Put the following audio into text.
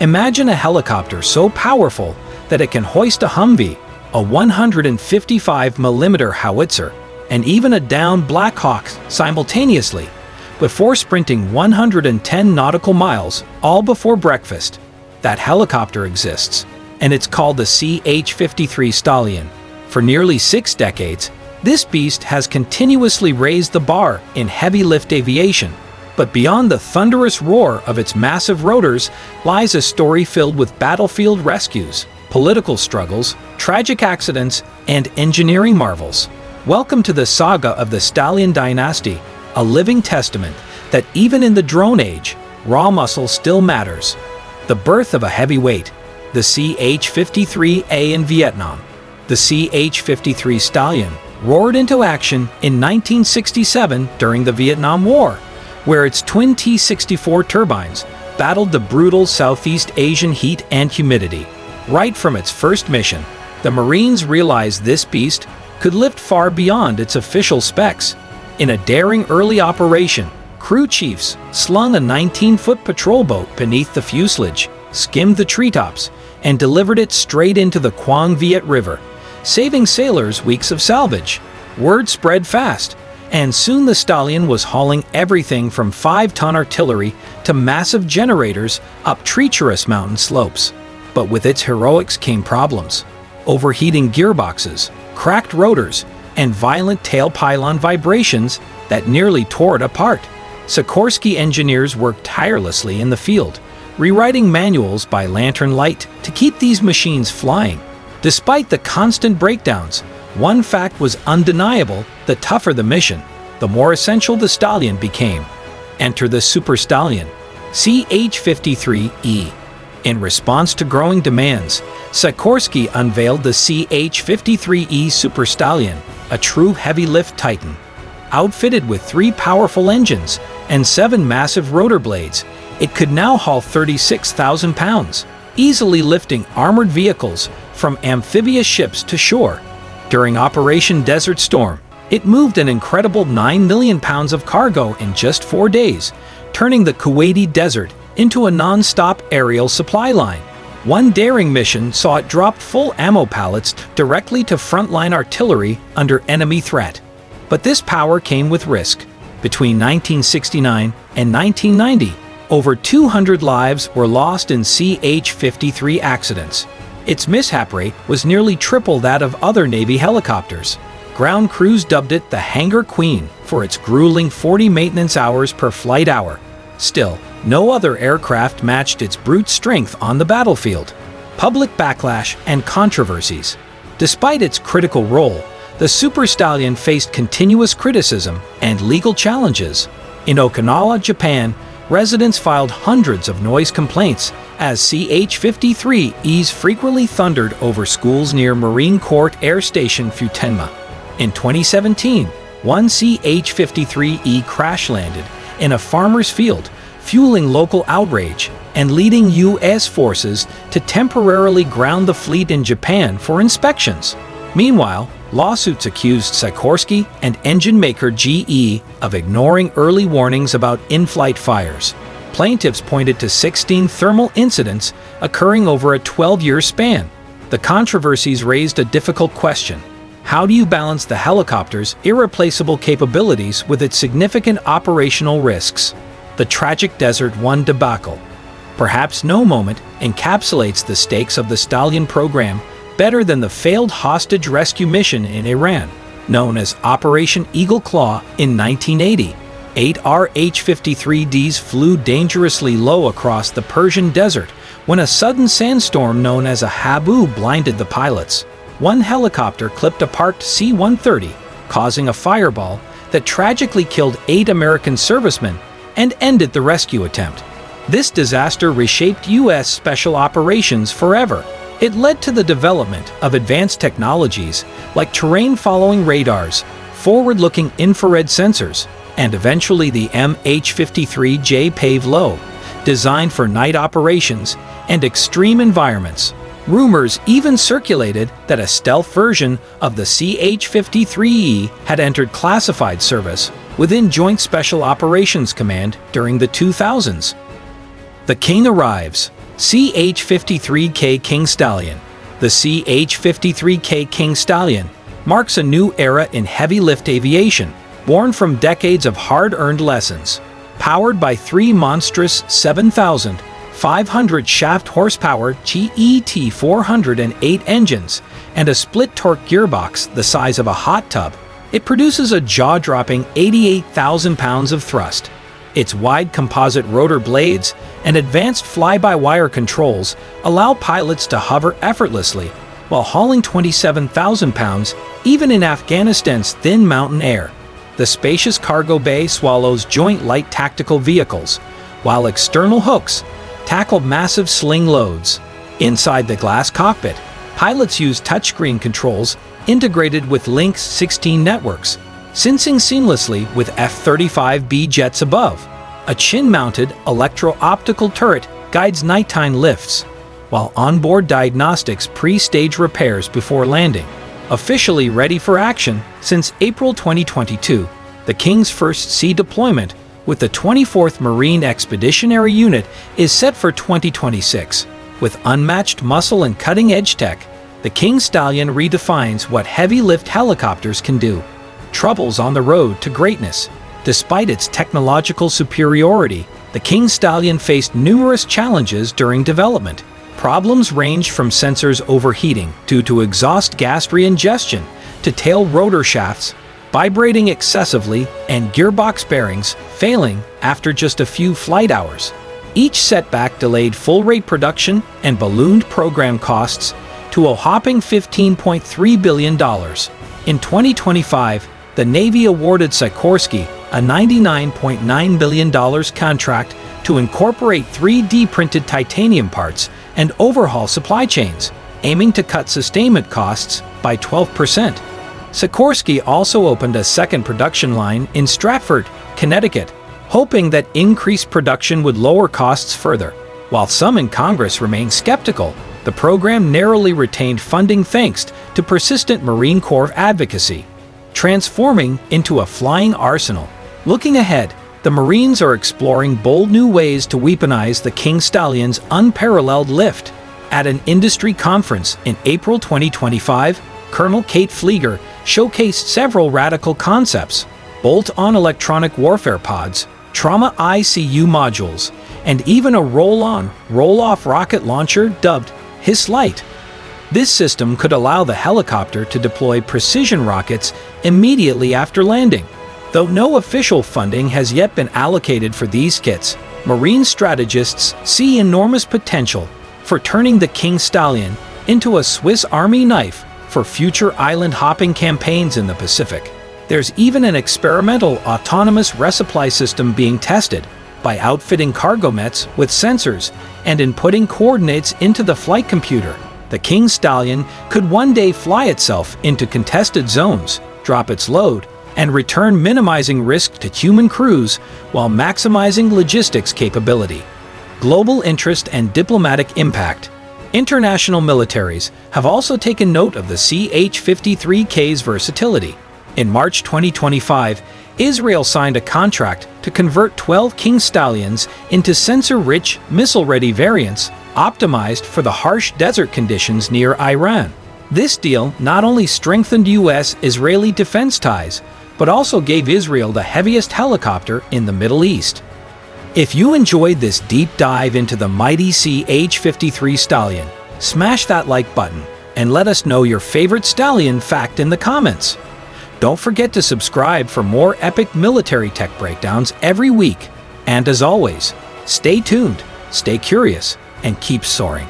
Imagine a helicopter so powerful that it can hoist a Humvee, a 155mm howitzer, and even a downed Blackhawks simultaneously, before sprinting 110 nautical miles, all before breakfast. That helicopter exists, and it's called the CH-53 Stallion. For nearly 6 decades, this beast has continuously raised the bar in heavy-lift aviation. But beyond the thunderous roar of its massive rotors lies a story filled with battlefield rescues, political struggles, tragic accidents, and engineering marvels. Welcome to the saga of the Stallion dynasty, a living testament that even in the drone age, raw muscle still matters. The birth of a heavyweight, the CH-53A in Vietnam. The CH-53 Stallion roared into action in 1967 during the Vietnam War, where its twin T-64 turbines battled the brutal Southeast Asian heat and humidity. Right from its first mission, the Marines realized this beast could lift far beyond its official specs. In a daring early operation, crew chiefs slung a 19-foot patrol boat beneath the fuselage, skimmed the treetops, and delivered it straight into the Quang Viet River, saving sailors weeks of salvage. Word spread fast, and soon the Stallion was hauling everything from 5-ton artillery to massive generators up treacherous mountain slopes. But with its heroics came problems: overheating gearboxes, cracked rotors, and violent tail pylon vibrations that nearly tore it apart. Sikorsky engineers worked tirelessly in the field, rewriting manuals by lantern light to keep these machines flying. Despite the constant breakdowns, one fact was undeniable: the tougher the mission, the more essential the Stallion became. Enter the Super Stallion, CH-53E. In response to growing demands, Sikorsky unveiled the CH-53E Super Stallion, a true heavy-lift titan. Outfitted with 3 powerful engines and 7 massive rotor blades, it could now haul 36,000 pounds, easily lifting armored vehicles from amphibious ships to shore. During Operation Desert Storm, it moved an incredible 9 million pounds of cargo in just 4 days, turning the Kuwaiti desert into a non-stop aerial supply line. One daring mission saw it drop full ammo pallets directly to frontline artillery under enemy threat. But this power came with risk. Between 1969 and 1990, over 200 lives were lost in CH-53 accidents. Its mishap rate was nearly triple that of other Navy helicopters. Ground crews dubbed it the Hangar Queen for its grueling 40 maintenance hours per flight hour. Still, no other aircraft matched its brute strength on the battlefield. Public backlash and controversies. Despite its critical role, the Super Stallion faced continuous criticism and legal challenges. In Okinawa, Japan, residents filed hundreds of noise complaints as CH-53Es frequently thundered over schools near Marine Corps Air Station Futenma. In 2017, one CH-53E crash-landed in a farmer's field, fueling local outrage and leading U.S. forces to temporarily ground the fleet in Japan for inspections. Meanwhile, lawsuits accused Sikorsky and engine maker GE of ignoring early warnings about in-flight fires. Plaintiffs pointed to 16 thermal incidents occurring over a 12-year span. The controversies raised a difficult question: how do you balance the helicopter's irreplaceable capabilities with its significant operational risks? The tragic Desert One debacle. Perhaps no moment encapsulates the stakes of the Stallion program better than the failed hostage rescue mission in Iran, known as Operation Eagle Claw in 1980. 8 RH-53Ds flew dangerously low across the Persian desert when a sudden sandstorm known as a habu blinded the pilots. One helicopter clipped a parked C-130, causing a fireball that tragically killed 8 American servicemen and ended the rescue attempt. This disaster reshaped U.S. Special Operations forever. It led to the development of advanced technologies like terrain-following radars, forward-looking infrared sensors, and eventually the MH-53J Pave-Low, designed for night operations and extreme environments. Rumors even circulated that a stealth version of the CH-53E had entered classified service within Joint Special Operations Command during the 2000s. The King arrives. CH-53K King Stallion. The CH-53K King Stallion marks a new era in heavy-lift aviation, born from decades of hard-earned lessons. Powered by three monstrous 7,500 shaft horsepower GET-408 engines and a split-torque gearbox the size of a hot tub, it produces a jaw-dropping 88,000 pounds of thrust. Its wide composite rotor blades and advanced fly-by-wire controls allow pilots to hover effortlessly while hauling 27,000 pounds even in Afghanistan's thin mountain air. The spacious cargo bay swallows joint light tactical vehicles, while external hooks tackle massive sling loads. Inside the glass cockpit, pilots use touchscreen controls integrated with Link's 16 networks, syncing seamlessly with F-35B jets above. A chin-mounted electro-optical turret guides nighttime lifts, while onboard diagnostics pre-stage repairs before landing. Officially ready for action since April 2022, the King's first sea deployment with the 24th Marine Expeditionary Unit is set for 2026. With unmatched muscle and cutting-edge tech, the King Stallion redefines what heavy-lift helicopters can do. Troubles on the road to greatness. Despite its technological superiority, the King Stallion faced numerous challenges during development. Problems range from sensors overheating due to exhaust gas reingestion to tail rotor shafts vibrating excessively and gearbox bearings failing after just a few flight hours. Each setback delayed full-rate production and ballooned program costs to a whopping $15.3 billion. In 2025, the Navy awarded Sikorsky a $99.9 billion contract to incorporate 3D-printed titanium parts and overhaul supply chains, aiming to cut sustainment costs by 12%. Sikorsky also opened a second production line in Stratford, Connecticut, hoping that increased production would lower costs further. While some in Congress remain skeptical, the program narrowly retained funding thanks to persistent Marine Corps advocacy, transforming into a flying arsenal. Looking ahead, the Marines are exploring bold new ways to weaponize the King Stallion's unparalleled lift. At an industry conference in April 2025, Colonel Kate Flieger showcased several radical concepts: bolt-on electronic warfare pods, trauma ICU modules, and even a roll-on, roll-off rocket launcher dubbed HIS-LITE. This system could allow the helicopter to deploy precision rockets immediately after landing. Though no official funding has yet been allocated for these kits, Marine strategists see enormous potential for turning the King Stallion into a Swiss Army knife for future island-hopping campaigns in the Pacific. There's even an experimental autonomous resupply system being tested by outfitting cargo mets with sensors and inputting coordinates into the flight computer. The King Stallion could one day fly itself into contested zones, drop its load, and return, minimizing risk to human crews while maximizing logistics capability. Global interest and diplomatic impact. International militaries have also taken note of the CH-53K's versatility. In March 2025, Israel signed a contract to convert 12 King Stallions into sensor-rich, missile-ready variants optimized for the harsh desert conditions near Iran. This deal not only strengthened U.S.-Israeli defense ties, but also gave Israel the heaviest helicopter in the Middle East. If you enjoyed this deep dive into the mighty CH-53 Stallion, smash that like button and let us know your favorite Stallion fact in the comments. Don't forget to subscribe for more epic military tech breakdowns every week. And as always, stay tuned, stay curious, and keep soaring.